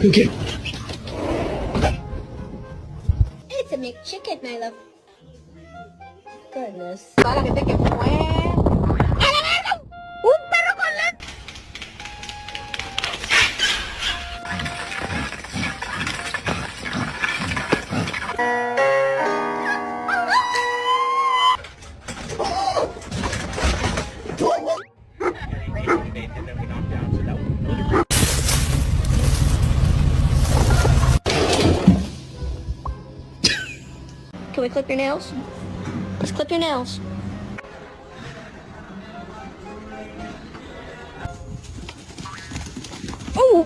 Okay. It's a McChicken, my love. Goodness. Toda la gente que fue. ¡A la verga! ¡Un perro con lente! Can we clip your nails? Let's clip your nails. Oh!